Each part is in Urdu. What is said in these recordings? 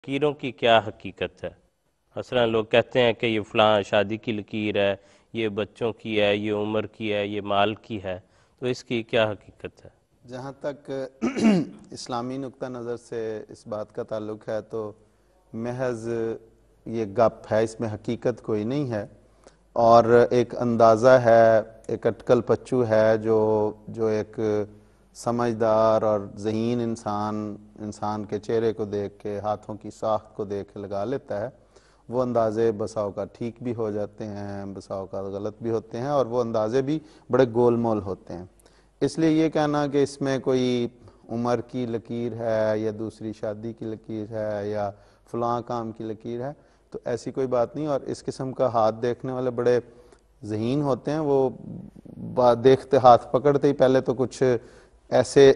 لکیروں کی کیا حقیقت ہے؟ مثلا لوگ کہتے ہیں کہ یہ فلاں شادی کی لکیر ہے، یہ بچوں کی ہے، یہ عمر کی ہے، یہ مال کی ہے، تو اس کی کیا حقیقت ہے؟ جہاں تک اسلامی نقطہ نظر سے اس بات کا تعلق ہے تو محض یہ گپ ہے، اس میں حقیقت کوئی نہیں ہے، اور ایک اندازہ ہے، ایک اٹکل پچو ہے جو ایک سمجھدار اور ذہین انسان کے چہرے کو دیکھ کے، ہاتھوں کی ساخت کو دیکھ کے لگا لیتا ہے۔ وہ اندازے بسا اوقات ٹھیک بھی ہو جاتے ہیں، بسا اوقات غلط بھی ہوتے ہیں، اور وہ اندازے بھی بڑے گول مول ہوتے ہیں۔ اس لیے یہ کہنا کہ اس میں کوئی عمر کی لکیر ہے یا دوسری شادی کی لکیر ہے یا فلاں کام کی لکیر ہے، تو ایسی کوئی بات نہیں۔ اور اس قسم کا ہاتھ دیکھنے والے بڑے ذہین ہوتے ہیں، وہ دیکھتے ہاتھ پکڑتے ہی پہلے تو کچھ ایسے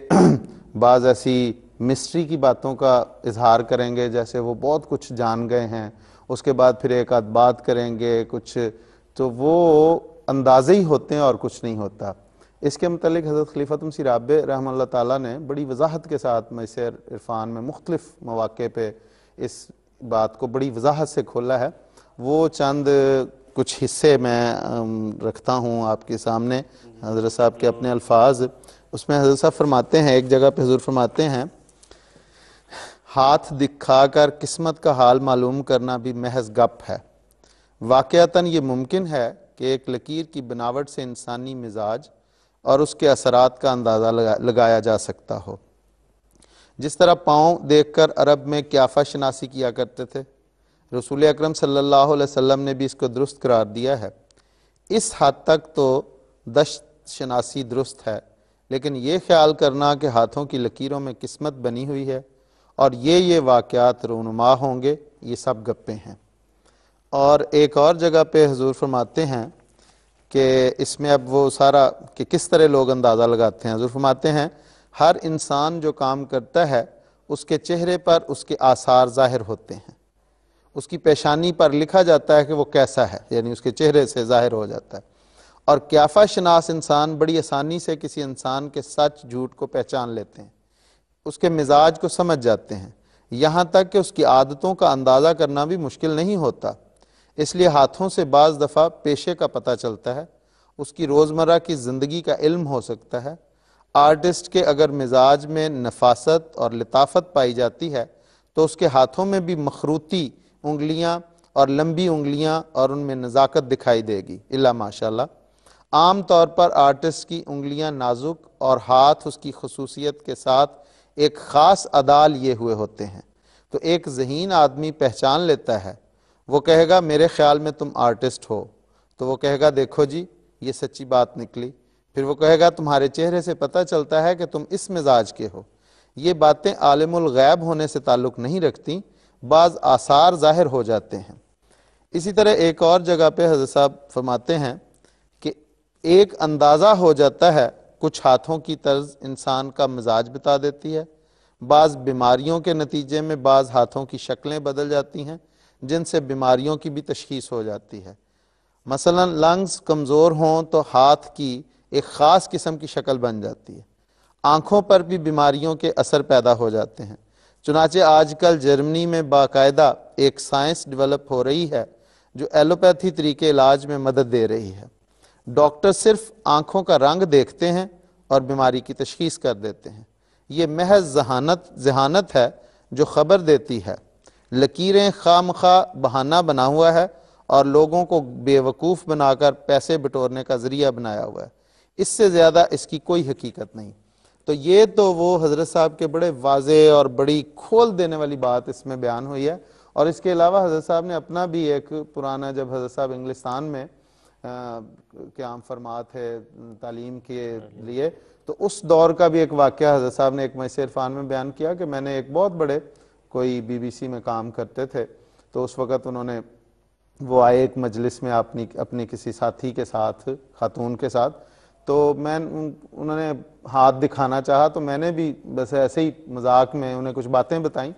بعض ایسی مسٹری کی باتوں کا اظہار کریں گے جیسے وہ بہت کچھ جان گئے ہیں، اس کے بعد پھر ایک آدھ بات کریں گے کچھ، تو وہ اندازے ہی ہوتے ہیں اور کچھ نہیں ہوتا۔ اس کے متعلق حضرت خلیفۃ مسیح رابع رحمہ اللہ تعالیٰ نے بڑی وضاحت کے ساتھ مجلس عرفان میں مختلف مواقع پہ اس بات کو بڑی وضاحت سے کھولا ہے۔ وہ چند کچھ حصے میں رکھتا ہوں آپ کے سامنے، حضرت صاحب کے اپنے الفاظ۔ اس میں حضرت صاحب فرماتے ہیں، ایک جگہ پہ حضور فرماتے ہیں، ہاتھ دکھا کر قسمت کا حال معلوم کرنا بھی محض گپ ہے۔ واقعتاً یہ ممکن ہے کہ ایک لکیر کی بناوٹ سے انسانی مزاج اور اس کے اثرات کا اندازہ لگایا جا سکتا ہو۔ جس طرح پاؤں دیکھ کر عرب میں قیافہ شناسی کیا کرتے تھے، رسول اکرم صلی اللہ علیہ وسلم نے بھی اس کو درست قرار دیا ہے۔ اس حد تک تو دشت شناسی درست ہے، لیکن یہ خیال کرنا کہ ہاتھوں کی لکیروں میں قسمت بنی ہوئی ہے اور یہ واقعات رونما ہوں گے، یہ سب گپیں ہیں۔ اور ایک اور جگہ پہ حضور فرماتے ہیں کہ اس میں اب وہ سارا کہ کس طرح لوگ اندازہ لگاتے ہیں۔ حضور فرماتے ہیں، ہر انسان جو کام کرتا ہے اس کے چہرے پر اس کے آثار ظاہر ہوتے ہیں، اس کی پیشانی پر لکھا جاتا ہے کہ وہ کیسا ہے، یعنی اس کے چہرے سے ظاہر ہو جاتا ہے۔ اور قیافہ شناس انسان بڑی آسانی سے کسی انسان کے سچ جھوٹ کو پہچان لیتے ہیں، اس کے مزاج کو سمجھ جاتے ہیں، یہاں تک کہ اس کی عادتوں کا اندازہ کرنا بھی مشکل نہیں ہوتا۔ اس لیے ہاتھوں سے بعض دفعہ پیشے کا پتہ چلتا ہے، اس کی روزمرہ کی زندگی کا علم ہو سکتا ہے۔ آرٹسٹ کے اگر مزاج میں نفاست اور لطافت پائی جاتی ہے تو اس کے ہاتھوں میں بھی مخروطی انگلیاں اور لمبی انگلیاں اور ان میں نزاکت دکھائی دے گی، الا ماشاءاللہ۔ عام طور پر آرٹسٹ کی انگلیاں نازک اور ہاتھ اس کی خصوصیت کے ساتھ ایک خاص ادال یہ ہوئے ہوتے ہیں، تو ایک ذہین آدمی پہچان لیتا ہے۔ وہ کہے گا میرے خیال میں تم آرٹسٹ ہو، تو وہ کہے گا دیکھو جی یہ سچی بات نکلی۔ پھر وہ کہے گا تمہارے چہرے سے پتہ چلتا ہے کہ تم اس مزاج کے ہو۔ یہ باتیں عالم الغیب ہونے سے تعلق نہیں رکھتی، بعض آثار ظاہر ہو جاتے ہیں۔ اسی طرح ایک اور جگہ پہ حضرت صاحب فرماتے ہیں کہ ایک اندازہ ہو جاتا ہے، کچھ ہاتھوں کی طرز انسان کا مزاج بتا دیتی ہے۔ بعض بیماریوں کے نتیجے میں بعض ہاتھوں کی شکلیں بدل جاتی ہیں جن سے بیماریوں کی بھی تشخیص ہو جاتی ہے۔ مثلا لنگز کمزور ہوں تو ہاتھ کی ایک خاص قسم کی شکل بن جاتی ہے۔ آنکھوں پر بھی بیماریوں کے اثر پیدا ہو جاتے ہیں۔ چنانچہ آج کل جرمنی میں باقاعدہ ایک سائنس ڈیولپ ہو رہی ہے جو ایلوپیتھی طریقے علاج میں مدد دے رہی ہے۔ ڈاکٹر صرف آنکھوں کا رنگ دیکھتے ہیں اور بیماری کی تشخیص کر دیتے ہیں۔ یہ محض ذہانت ہے جو خبر دیتی ہے۔ لکیریں خواہ مخواہ بہانہ بنا ہوا ہے اور لوگوں کو بے وقوف بنا کر پیسے بٹورنے کا ذریعہ بنایا ہوا ہے، اس سے زیادہ اس کی کوئی حقیقت نہیں۔ تو یہ تو وہ حضرت صاحب کے بڑے واضح اور بڑی کھول دینے والی بات اس میں بیان ہوئی ہے۔ اور اس کے علاوہ حضرت صاحب نے اپنا بھی ایک پرانا، جب حضرت صاحب انگلستان میں قیام فرما تھے تعلیم کے لیے، تو اس دور کا بھی ایک واقعہ حضرت صاحب نے ایک مجلس عرفان میں بیان کیا کہ میں نے ایک بہت بڑے کوئی BBC میں کام کرتے تھے، تو اس وقت انہوں نے وہ آئے ایک مجلس میں اپنی کسی ساتھی کے ساتھ، خاتون کے ساتھ، تو انہوں نے ہاتھ دکھانا چاہا، تو میں نے بھی بس ایسے ہی مذاق میں انہیں کچھ باتیں بتائیں۔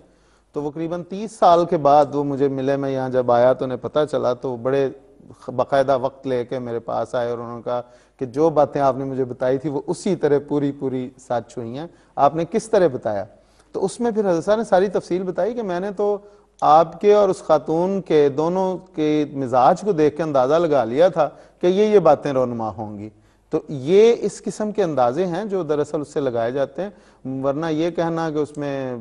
تو وہ قریباً 30 سال کے بعد وہ مجھے ملے، میں یہاں جب آیا تو انہیں پتہ چلا، تو بڑے باقاعدہ وقت لے کے میرے پاس آئے اور انہوں نے کہا کہ جو باتیں آپ نے مجھے بتائی تھی وہ اسی طرح پوری سچ ہوئی ہیں، آپ نے کس طرح بتایا؟ تو اس میں پھر حضرت صاحب نے ساری تفصیل بتائی کہ میں نے تو آپ کے اور اس خاتون کے دونوں کے مزاج کو دیکھ کے اندازہ لگا لیا تھا کہ یہ باتیں رونما ہوں گی. تو یہ اس قسم کے اندازے ہیں جو دراصل اس سے لگائے جاتے ہیں. ورنہ یہ کہنا کہ اس میں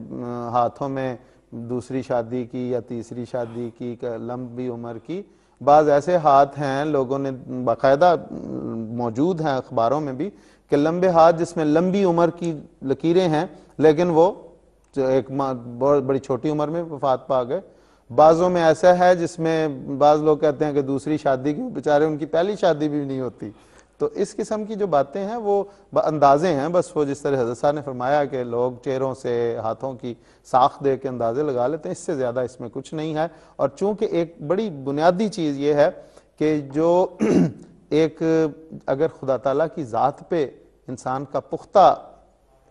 ہاتھوں میں دوسری شادی کی یا تیسری شادی کی لمبی عمر کی، بعض ایسے ہاتھ ہیں لوگوں نے باقاعدہ موجود ہیں اخباروں میں بھی کہ لمبے ہاتھ جس میں لمبی عمر کی لکیریں ہیں لیکن وہ ایک بہت بڑی چھوٹی عمر میں وفات پا گئے. بعضوں میں ایسا ہے جس میں بعض لوگ کہتے ہیں کہ دوسری شادی کی، بیچارے ان کی پہلی شادی بھی نہیں ہوتی. تو اس قسم کی جو باتیں ہیں وہ اندازے ہیں، بس وہ جس طرح حضرت صاحب نے فرمایا کہ لوگ چہروں سے ہاتھوں کی ساخت دے کے اندازے لگا لیتے ہیں، اس سے زیادہ اس میں کچھ نہیں ہے. اور چونکہ ایک بڑی بنیادی چیز یہ ہے کہ جو ایک اگر خدا تعالیٰ کی ذات پہ انسان کا پختہ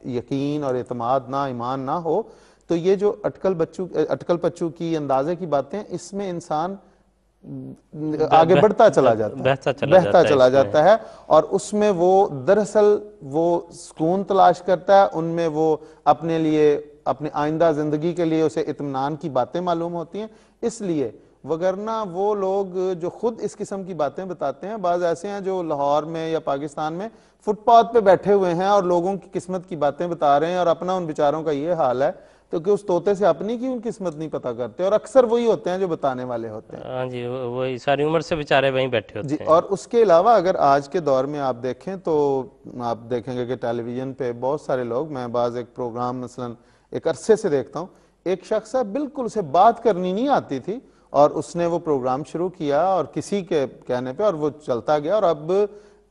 یقین اور اعتماد نہ ایمان نہ ہو تو یہ جو اٹکل پچو کی اندازے کی باتیں، اس میں انسان آگے بڑھتا چلا جاتا ہے، بہتا چلا جاتا ہے، اور اس میں وہ دراصل وہ سکون تلاش کرتا ہے، ان میں وہ اپنے لیے اپنی آئندہ زندگی کے لیے اسے اطمینان کی باتیں معلوم ہوتی ہیں. اس لیے وگرنہ وہ لوگ جو خود اس قسم کی باتیں بتاتے ہیں، بعض ایسے ہیں جو لاہور میں یا پاکستان میں فٹ پاتھ پہ بیٹھے ہوئے ہیں اور لوگوں کی قسمت کی باتیں بتا رہے ہیں، اور اپنا ان بیچاروں کا یہ حال ہے تو کہ اس طوطے سے اپنی کی ان قسمت نہیں پتا کرتے، اور اکثر وہی ہوتے ہیں جو بتانے والے ہوتے ہیں. ہاں جی، وہی ساری عمر سے بیچارے وہیں بیٹھے ہوتے جی. ہیں. اور اس کے علاوہ اگر آج کے دور میں آپ دیکھیں تو آپ دیکھیں گے کہ ٹیلی ویژن پہ بہت سارے لوگ، میں بعض ایک پروگرام مثلا ایک عرصے سے دیکھتا ہوں، ایک شخص ہے بالکل اسے بات کرنی نہیں آتی تھی اور اس نے وہ پروگرام شروع کیا اور کسی کے کہنے پہ، اور وہ چلتا گیا، اور اب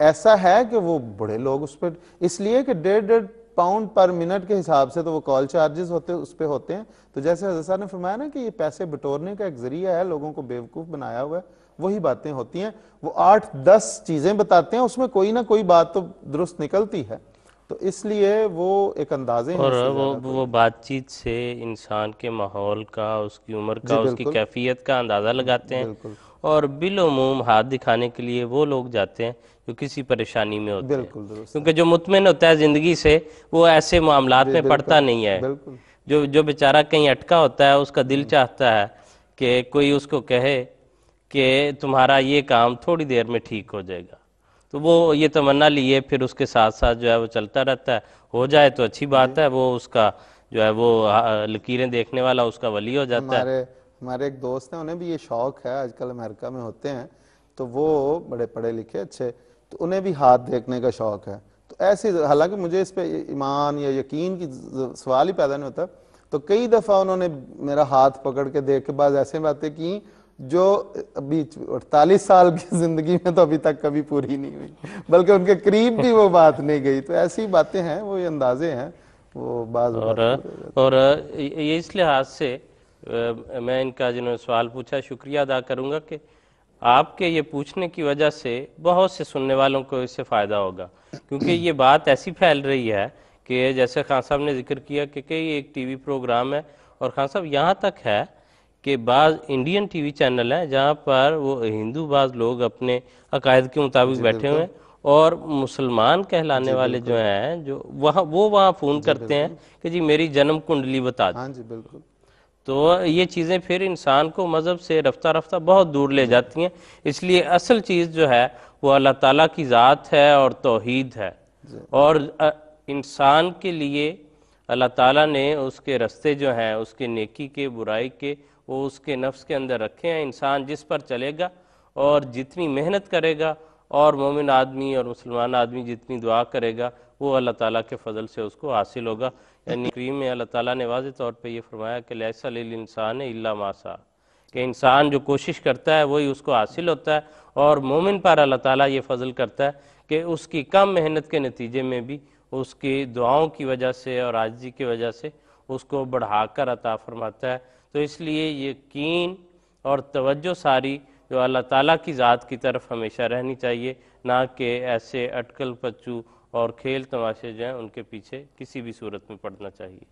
ایسا ہے کہ وہ بڑے لوگ اس پہ، اس لیے کہ 1.5 پاؤنڈ پر منٹ کے حساب سے تو وہ کال چارجز ہوتے اس پہ ہوتے ہیں. تو جیسے حضرت صاحب نے فرمایا نا کہ یہ پیسے بٹورنے کا ایک ذریعہ ہے، لوگوں کو بیوقوف بنایا ہوا ہے، وہی باتیں ہوتی ہیں. وہ 8-10 چیزیں بتاتے ہیں، اس میں کوئی نہ کوئی بات تو درست نکلتی ہے. تو اس لیے وہ ایک اندازے ہیں. اور وہ بات چیت سے انسان کے ماحول کا، اس کی عمر کا، اس کی کیفیت کا اندازہ لگاتے ہیں. اور بالعموم ہاتھ دکھانے کے لیے وہ لوگ جاتے ہیں جو کسی پریشانی میں ہوتے ہیں، کیونکہ جو مطمئن ہوتا ہے زندگی سے وہ ایسے معاملات میں پڑتا نہیں ہے. جو بیچارہ کہیں اٹکا ہوتا ہے اس کا دل چاہتا ہے کہ کوئی اس کو کہے کہ تمہارا یہ کام تھوڑی دیر میں ٹھیک ہو جائے گا، تو وہ یہ تمنا لیے پھر اس کے ساتھ ساتھ جو ہے وہ چلتا رہتا ہے. ہو جائے تو اچھی بات ہے، وہ اس کا جو ہے وہ لکیریں دیکھنے والا اس کا ولی ہو جاتا ہے. ہمارے ایک دوست ہیں، انہیں بھی یہ شوق ہے، آج کل امریکہ میں ہوتے ہیں تو وہ بڑے پڑھے لکھے اچھے، تو انہیں بھی ہاتھ دیکھنے کا شوق ہے. تو ایسی، حالانکہ مجھے اس پہ ایمان یا یقین کی سوال ہی پیدا نہیں ہوتا، تو کئی دفعہ انہوں نے میرا ہاتھ پکڑ کے دیکھ کے بعض ایسے باتیں کی جو ابھی 48 سال کی زندگی میں تو ابھی تک کبھی پوری نہیں ہوئی، بلکہ ان کے قریب بھی وہ بات نہیں گئی. تو ایسی باتیں ہیں، وہ یہ اندازے ہیں، وہ بعض اور یہ اس لحاظ سے میں ان کا جنہوں نے سوال پوچھا شکریہ ادا کروں گا کہ آپ کے یہ پوچھنے کی وجہ سے بہت سے سننے والوں کو اس سے فائدہ ہوگا، کیونکہ یہ بات ایسی پھیل رہی ہے کہ جیسے خان صاحب نے ذکر کیا کہ ایک ٹی وی پروگرام ہے، اور خان صاحب یہاں تک ہے کہ بعض انڈین ٹی وی چینل ہیں جہاں پر وہ ہندو بعض لوگ اپنے عقائد کے مطابق بیٹھے ہوئے ہیں، اور مسلمان کہلانے والے جو ہیں جو وہاں فون کرتے ہیں کہ جی میری جنم کنڈلی بتا دیں. ہاں جی بالکل. تو یہ چیزیں پھر انسان کو مذہب سے رفتہ رفتہ بہت دور لے جاتی ہیں. اس لیے اصل چیز جو ہے وہ اللہ تعالیٰ کی ذات ہے اور توحید ہے، اور انسان کے لیے اللہ تعالیٰ نے اس کے رستے جو ہیں اس کے نیکی کے برائی کے وہ اس کے نفس کے اندر رکھے ہیں. انسان جس پر چلے گا اور جتنی محنت کرے گا، اور مومن آدمی اور مسلمان آدمی جتنی دعا کرے گا، وہ اللہ تعالیٰ کے فضل سے اس کو حاصل ہوگا. یعنی کریم میں اللہ تعالیٰ نے واضح طور پہ یہ فرمایا کہ لیس للانسان الا ما سعی، کہ انسان جو کوشش کرتا ہے وہی اس کو حاصل ہوتا ہے. اور مومن پر اللہ تعالیٰ یہ فضل کرتا ہے کہ اس کی کم محنت کے نتیجے میں بھی اس کی دعاؤں کی وجہ سے اور عاجزی کی وجہ سے اس کو بڑھا کر عطا فرماتا ہے. تو اس لیے یقین اور توجہ ساری جو اللہ تعالیٰ کی ذات کی طرف ہمیشہ رہنی چاہیے، نہ کہ ایسے اٹکل پچو اور کھیل تماشے جو ہیں ان کے پیچھے کسی بھی صورت میں پڑنا چاہیے.